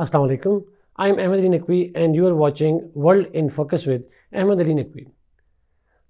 Assalamu alaikum. I am Ahmed Naqvi and you are watching World in Focus with Ahmed Ali Naqvi.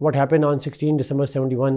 what happened on 16 December 71.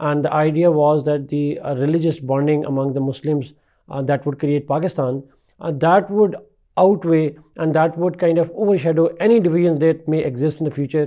and the idea was that the religious bonding among the Muslims that would create Pakistan, that would outweigh and that would kind of overshadow any divisions that may exist in the future,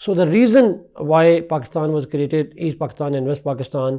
So the reason why Pakistan was created, East Pakistan and West Pakistan,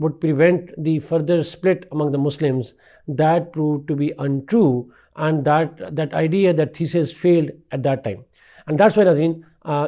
would prevent the further split among the Muslims, that proved to be untrue, and that idea, that thesis failed at that time. And that's why Nazeen,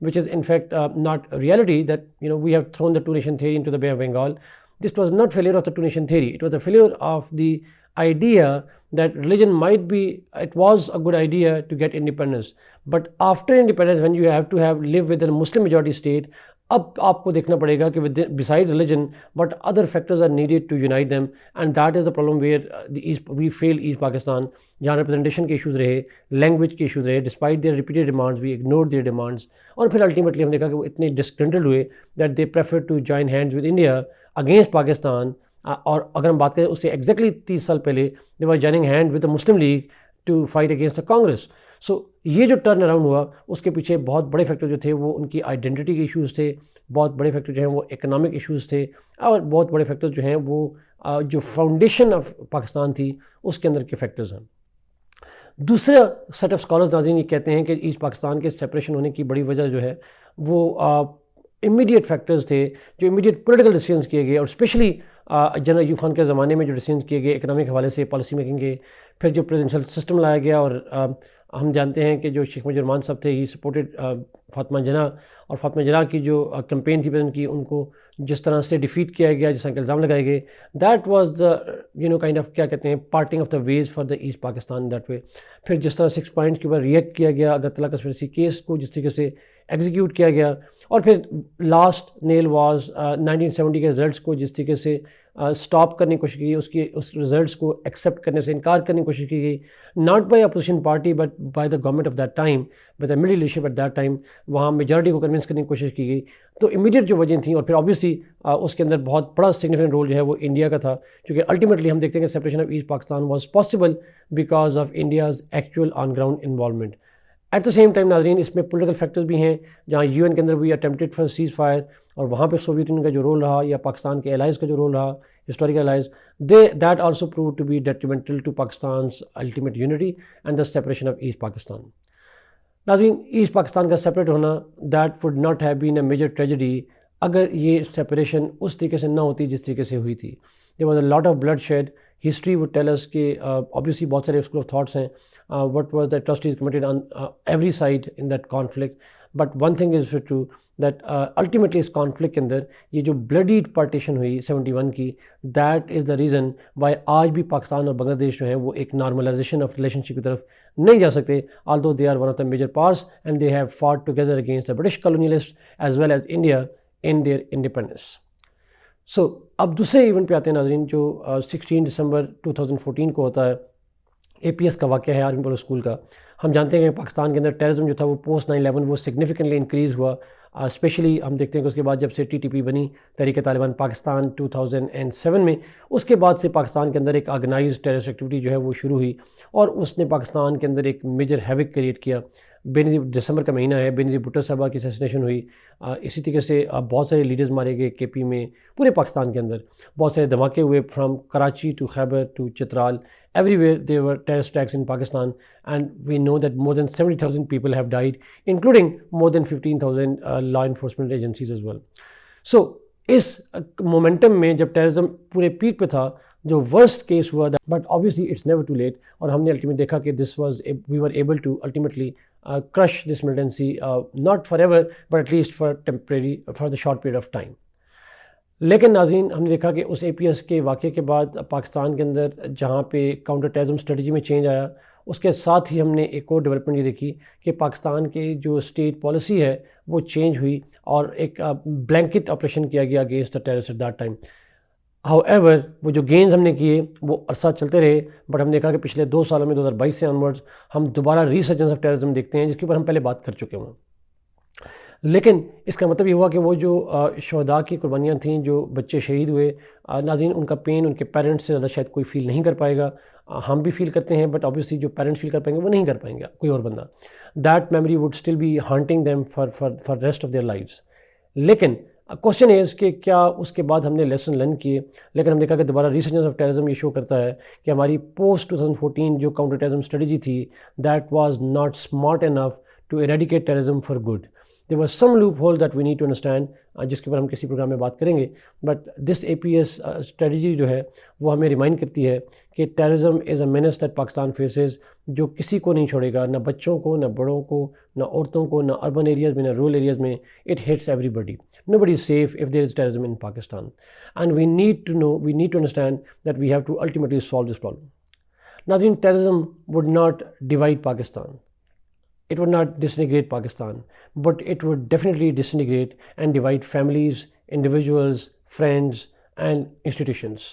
which is in fact not reality, that we have thrown the two-nation theory into the Bay of Bengal. This was not failure of the two-nation theory. It was a failure of the idea that religion might be, it was a good idea to get independence. But after independence, when you have to live within a Muslim majority state, اب آپ کو دیکھنا پڑے گا کہ besides religion what other factors are needed to unite them, and that is the problem where we fail East Pakistan, جہاں representation کے issues رہے, language کے ایشوز رہے, despite their repeated demands we ignored their demands, اور پھر ultimately ہم دیکھا کہ وہ اتنے disgruntled ہوئے that they preferred to join hands with India against Pakistan. اور اگر ہم بات کریں اس سے ایگزیکٹلی 30 سال پہلے they were joining hand with the Muslim League to fight against the Congress. سو یہ جو ٹرن اراؤنڈ ہوا اس کے پیچھے بہت بڑے فیکٹر جو تھے وہ ان کی آئیڈینٹی کے ایشوز تھے, بہت بڑے فیکٹر جو ہیں وہ اکنامک ایشوز تھے, اور بہت بڑے فیکٹر جو ہیں وہ جو فاؤنڈیشن آف پاکستان تھی اس کے اندر کے فیکٹرز ہیں. دوسرا سیٹ آف اسکالرز ناظرین یہ کہتے ہیں کہ ایسٹ پاکستان کے سپریشن ہونے کی بڑی وجہ جو ہے وہ امیڈیٹ فیکٹرز تھے, جو امیڈیٹ پولیٹیکل ڈیسیژنس کیے گئے, اور اسپیشلی جنرل ایوب خان کے زمانے میں جو ڈیسیژنس کیے گئے اکنامک حوالے سے, پالیسی میکنگ کے, پھر جو پریزیڈنشل سسٹم لایا گیا, اور ہم جانتے ہیں کہ جو شیخ مجید الرحمان صاحب تھے ہی سپورٹڈ فاطمہ جناح, اور فاطمہ جناح کی جو کمپین تھی پریزیڈنٹ کی ان کو جس طرح سے ڈیفیٹ کیا گیا, جس طرح کے الزام لگائے گئے, that was the kind of کیا کہتے ہیں parting of the ways for the East Pakistan that way. پھر جس طرح 6 پوائنٹس کے اوپر ریئیکٹ کیا گیا, اگرتلہ کنسپریسی کیس کو جس طریقے سے ایگزیکیوٹ کیا گیا, اور پھر لاسٹ نیل واز 1970 کے رزلٹس کو جس طریقے سے اسٹاپ کرنے کی کوشش کی گئی, اس رزلٹس کو ایکسیپٹ کرنے سے انکار کرنے کی کوشش کی گئی, not by opposition party but by the government of that time, by the middle leadership at that time. وہاں میجارٹی کو کنونس کرنے کی کوشش کی گئی. تو امیڈیٹ جو وجہ تھیں, اور پھر آبویسلی اس کے اندر بہت بڑا سگنیفیکنٹ رول جو ہے وہ انڈیا کا تھا, کیونکہ الٹیمیٹلی ہم دیکھتے ہیں کہ separation of East Pakistan was possible because of India's actual on ground involvement. At the same time ناظرین اس میں پولیٹیکل فیکٹرز بھی ہیں, جہاں UN کے اندر بھی اٹیمپٹڈ فار سیز فائر, اور وہاں پہ سوویت یونین کا جو رول رہا یا پاکستان کے الائز کا جو رول رہا, historical allies, that also proved to be detrimental to پاکستان's ultimate unity and the separation of East Pakistan. ناظرین ایسٹ پاکستان کا سپریٹ ہونا that would not have been a major tragedy اگر یہ سپریشن اس طریقے سے نہ ہوتی جس طریقے سے ہوئی تھی. There was a lot of bloodshed. History would tell us کہ obviously بہت سارے اسکول آف تھاٹس ہیں what was the atrocities committed on every side in that conflict, but one thing is for true that ultimately اس conflict کے اندر یہ جو bloodied partition ہوئی 71 کی, that is the reason why آج بھی پاکستان اور بنگلہ دیش جو ہیں وہ ایک normalization of relationship کی طرف نہیں جا سکتے, although they are one of the major parts and they have fought together against the British colonialists as well as India in their independence. So اب دوسرے ایونٹ پہ آتے ہیں ناظرین, جو 16 دسمبر 2014 کو ہوتا ہے. APS کا واقعہ ہے آرمی پبلک اسکول کا. ہم جانتے ہیں کہ پاکستان کے اندر ٹیررزم جو تھا وہ پوسٹ 9/11 وہ سگنیفیکنٹلی انکریز ہوا, اسپیشلی ہم دیکھتے ہیں کہ اس کے بعد جب سے TTP بنی تحریک طالبان پاکستان 2007 میں, اس کے بعد سے پاکستان کے اندر ایک آرگنائزڈ ٹیررسٹ ایکٹیویٹی جو ہے وہ شروع ہوئی, اور اس نے پاکستان کے اندر ایک میجر ہیوک کریٹ کیا. بینظیر دسمبر کا مہینہ ہے, بینظیر بھٹو صاحبہ کی اسیسینیشن ہوئی, اسی طریقے سے بہت سارے لیڈرز مارے گئے KP میں, پورے پاکستان کے اندر بہت سارے دھماکے ہوئے, from Karachi to Khyber to Chitral, everywhere there were terrorist attacks in Pakistan, and we know that more than 70,000 people have died, including more than 15,000 law enforcement agencies as well. So us momentum میں جب terrorism پورے pack پہ تھا, جو worst case ہوا, but obviously it's never too late, اور ہم نے الٹیمیٹ دیکھا کہ we were able to ultimately crush this militancy, not forever but at least for the short period of time. لیکن ناظرین ہم نے دیکھا کہ اس APS کے واقعے کے بعد پاکستان کے اندر جہاں پہ کاؤنٹر ٹیررزم اسٹریٹجی میں چینج آیا, اس کے ساتھ ہی ہم نے ایک اور ڈیولپمنٹ یہ دیکھی کہ پاکستان کے جو اسٹیٹ پالیسی ہے وہ چینج ہوئی, اور ایک بلینکٹ آپریشن کیا گیا against the terrorist at that time. However وہ جو گینز ہم نے کیے وہ عرصہ چلتے رہے, بٹ ہم نے دیکھا کہ پچھلے 2 سالوں میں 2022 سے آنورڈز ہم دوبارہ ریسرجنس آف ٹیررزم دیکھتے ہیں, جس کے اوپر ہم پہلے بات کر چکے ہیں. لیکن اس کا مطلب یہ ہوا کہ وہ جو شہداء کی قربانیاں تھیں, جو بچے شہید ہوئے, ناظرین ان کا پین ان کے پیرنٹس سے زیادہ شاید کوئی فیل نہیں کر پائے گا. ہم بھی فیل کرتے ہیں, بٹ obviously جو پیرنٹس فیل کر پائیں گے وہ نہیں کر پائیں گے کوئی اور بندہ. That memory would still be haunting them for rest of their lives. لیکن کوشچن از کہ کیا اس کے بعد ہم نے لیسن لرن کیے. لیکن ہم دیکھا کہ دوبارہ ریسرچنس آف ٹیررزم یہ شو کرتا ہے کہ ہماری پوسٹ 2014 جو کاؤنٹر ٹیررزم اسٹریٹجی تھی, that was not smart enough to eradicate terrorism for good. There was some loophole that we need to understand, جس کے اوپر ہم کسی پروگرام میں بات کریں گے. بٹ دس APS اسٹریٹجی جو ہے وہ ہمیں ریمائنڈ کرتی ہے کہ terrorism is a means that Pakistan phases, جو کسی کو نہیں چھوڑے گا, نہ بچوں کو, نہ بڑوں کو, نہ عورتوں کو, نہ اربن ایریاز میں, نہ رورل ایریاز میں. It hits everybody. Nobody is safe if there is terrorism in Pakistan. And we need to understand that we have to ultimately solve this problem. ناظرین, terrorism would not divide Pakistan. it would not disintegrate Pakistan, but it would definitely disintegrate and divide families, individuals, friends and institutions.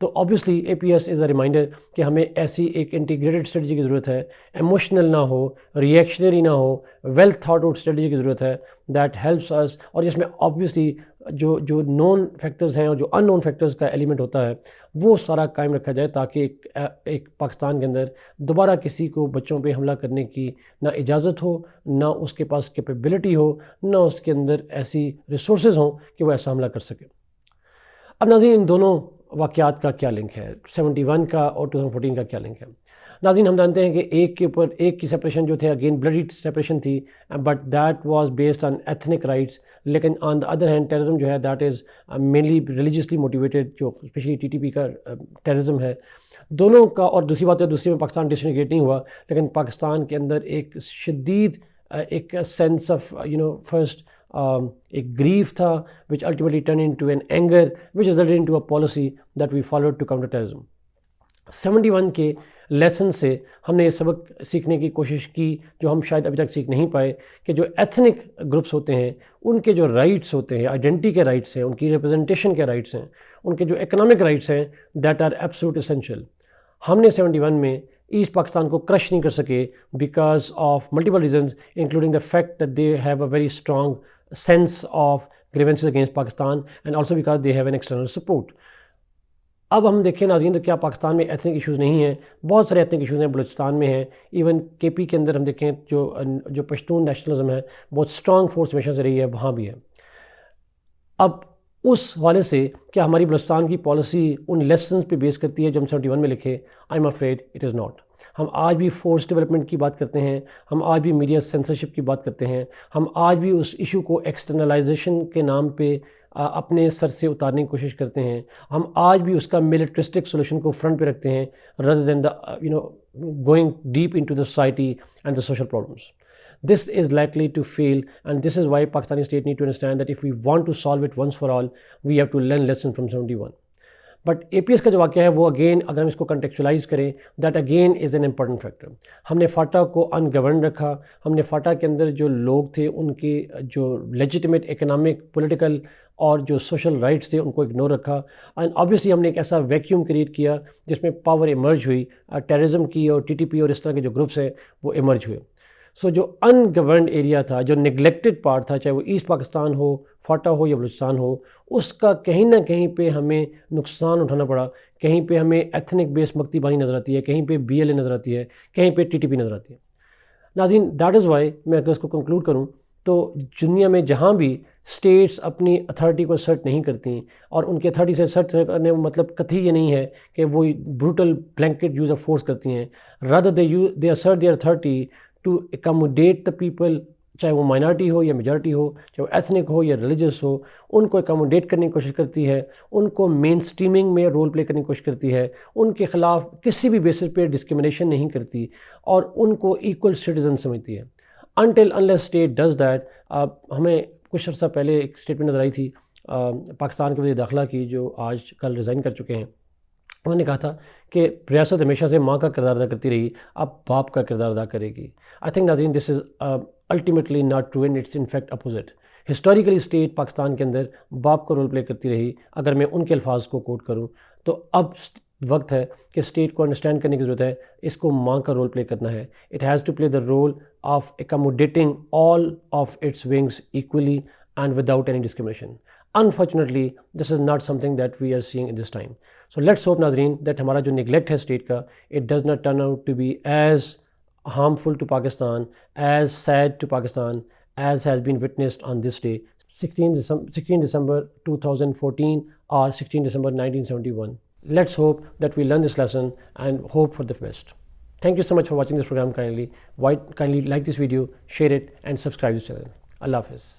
تو obviously APS is a reminder کہ ہمیں ایسی ایک integrated strategy کی ضرورت ہے، emotional نہ ہو، ریئیکشنری نہ ہو، ویل تھاٹ آؤٹ اسٹریٹجی کی ضرورت ہے دیٹ ہیلپس اس، اور جس میں obviously جو نون فیکٹرز ہیں اور جو ان نون فیکٹرز کا ایلیمنٹ ہوتا ہے وہ سارا قائم رکھا جائے، تاکہ ایک پاکستان کے اندر دوبارہ کسی کو بچوں پہ حملہ کرنے کی نہ اجازت ہو، نہ اس کے پاس کیپیبلٹی ہو، نہ اس کے اندر ایسی ریسورسز ہوں کہ وہ ایسا حملہ کر سکے۔ اب ناظرین، ان دونوں واقعات کا کیا لنک ہے، 71 کا اور 2014 کا کیا لنک ہے؟ ناظرین، ہم جانتے ہیں کہ ایک کے اوپر ایک کی سپریشن جو تھے اگین بلڈی سپریشن تھی، but that was based on ethnic rights, لیکن آن دا ادر ہینڈ ٹیررزم جو ہے that is mainly religiously motivated, جو اسپیشلی TTP کا ٹیررزم ہے دونوں کا۔ اور دوسری بات ہے، دوسری میں پاکستان ڈسنٹیگریٹ نہیں ہوا، لیکن پاکستان کے اندر ایک شدید ایک سینس آف فرسٹ ایک گریف تھا which ultimately turned into an anger which resulted into a policy that we followed to counter terrorism۔ 71 کے لیسن سے ہم نے یہ سبق سیکھنے کی کوشش کی جو ہم شاید ابھی تک سیکھ نہیں پائے، کہ جو ایتھنک گروپس ہوتے ہیں ان کے جو رائٹس ہوتے ہیں، آئیڈینٹی کے رائٹس ہیں، ان کی ریپرزنٹیشن کے رائٹس ہیں، ان کے جو اکنامک رائٹس ہیں، دیٹ آر ایبسولوٹ اسینشیل۔ ہم نے 71 میں ایسٹ پاکستان کو کرش نہیں کر سکے because of multiple reasons, including the fact that they have a very strong sense of grievances against Pakistan and also because they have an external support۔ اب ہم دیکھیں ناظرین، تو کیا پاکستان میں ایتھنک ایشوز نہیں ہیں؟ بہت سارے ایتھنک ایشوز ہیں، بلوچستان میں ہیں، ایون KP کے اندر ہم دیکھیں جو پشتون نیشنلزم ہے بہت اسٹرانگ فورس ہمیشہ سے رہی ہے، وہاں بھی ہے۔ اب اس حوالے سے کیا ہماری بلوچستان کی پالیسی ان لیسنز پہ بیس کرتی ہے جو ہم 71 میں لکھے؟ I'm afraid it is not۔ ہم آج بھی فورس ڈیولپمنٹ کی بات کرتے ہیں، ہم آج بھی میڈیا سینسرشپ کی بات کرتے ہیں، ہم آج بھی اس ایشو کو ایکسٹرنلائزیشن کے نام پہ اپنے سر سے اتارنے کی کوشش کرتے ہیں، ہم آج بھی اس کا ملٹرسٹک سولوشن کو فرنٹ پہ رکھتے ہیں rather than going deep into the society and the social problems۔ This is likely to fail, and this is why Pakistani state need to understand that if we want to solve it once for all, we have to learn lesson from 71۔ But APS کا جو واقعہ ہے وہ again اگر ہم اس کو کنٹیکچولائز کریں، that again is an important factor. ہم نے فاٹا کو ان گورنڈ رکھا، ہم نے فاٹا کے اندر جو لوگ تھے ان کے جو لیجیٹمیٹ اکنامک، پولیٹیکل اور جو سوشل رائٹس تھے ان کو اگنور رکھا، اینڈ آبویسلی ہم نے ایک ایسا ویکیوم کریٹ کیا جس میں پاور ایمرج ہوئی، ٹیررزم کی اور TTP اور اس طرح کے جو گروپس ہیں وہ ایمرج ہوئے۔ سو جو ان گورنڈ ایریا تھا، جو نگلیکٹڈ پارٹ تھا، چاہے وہ ایسٹ پاکستان ہو، فاٹا ہو یا بلوچستان ہو، اس کا کہیں نہ کہیں پہ ہمیں نقصان اٹھانا پڑا۔ کہیں پہ ہمیں ایتھنک بیس مکتی بانی نظر آتی ہے، کہیں پہ BLA نظر آتی ہے، کہیں پہ TTP نظر آتی ہے۔ ناظرین، دیٹ از وائی میں اگر اس کو کنکلوڈ کروں تو دنیا میں جہاں بھی اسٹیٹس اپنی اتھارٹی کو اسرٹ نہیں کرتی، اور ان کے اتھارٹی سے اسرٹ کرنے کا مطلب قطعی یہ نہیں ہے کہ وہ brutal blanket use of force کرتی ہیں، rather they assert their authority to accommodate the people، چاہے وہ مائنارٹی ہو یا میجارٹی ہو، چاہے وہ ایتھنک ہو یا ریلیجس ہو، ان کو اکاموڈیٹ کرنے کی کوشش کرتی ہے، ان کو مین اسٹریمنگ میں رول پلے کرنے کی کوشش کرتی ہے، ان کے خلاف کسی بھی بیسس پہ ڈسکرمنیشن نہیں کرتی، اور ان کو ایکول سٹیزن سمجھتی ہے۔ until unless state does that، ہمیں کچھ عرصہ پہلے ایک اسٹیٹمنٹ نظر آئی تھی پاکستان کے وزیر داخلہ کی، جو آج کل ریزائن کر چکے ہیں۔ انہوں نے کہا تھا کہ ریاست ہمیشہ سے ماں کا کردار ادا کرتی رہی، اب باپ کا کردار ادا کرے گی۔ آئی تھنک ناظرین this is ultimately not true, and it's in fact opposite. Historically state Pakistan کے اندر باپ کا رول پلے کرتی رہی، اگر میں ان کے الفاظ کو کوٹ کروں تو اب وقت ہے کہ اسٹیٹ کو انڈرسٹینڈ کرنے کی ضرورت ہے، اس کو ماں کا رول پلے کرنا ہے۔ It has to play the role of accommodating all of its wings equally and without any discrimination. Unfortunately, this is not something that we are seeing in this time. So let's hope ناظرین that ہمارا جو neglect ہے state کا، it does not turn out to be as harmful to Pakistan, as sad to Pakistan, as has been witnessed on this day, 16 December 2014 or 16 December 1971. Let's hope that we learn this lesson and hope for the best. Thank you so much for watching this program kindly. Kindly like this video, share it and subscribe to this channel. Allah Hafiz.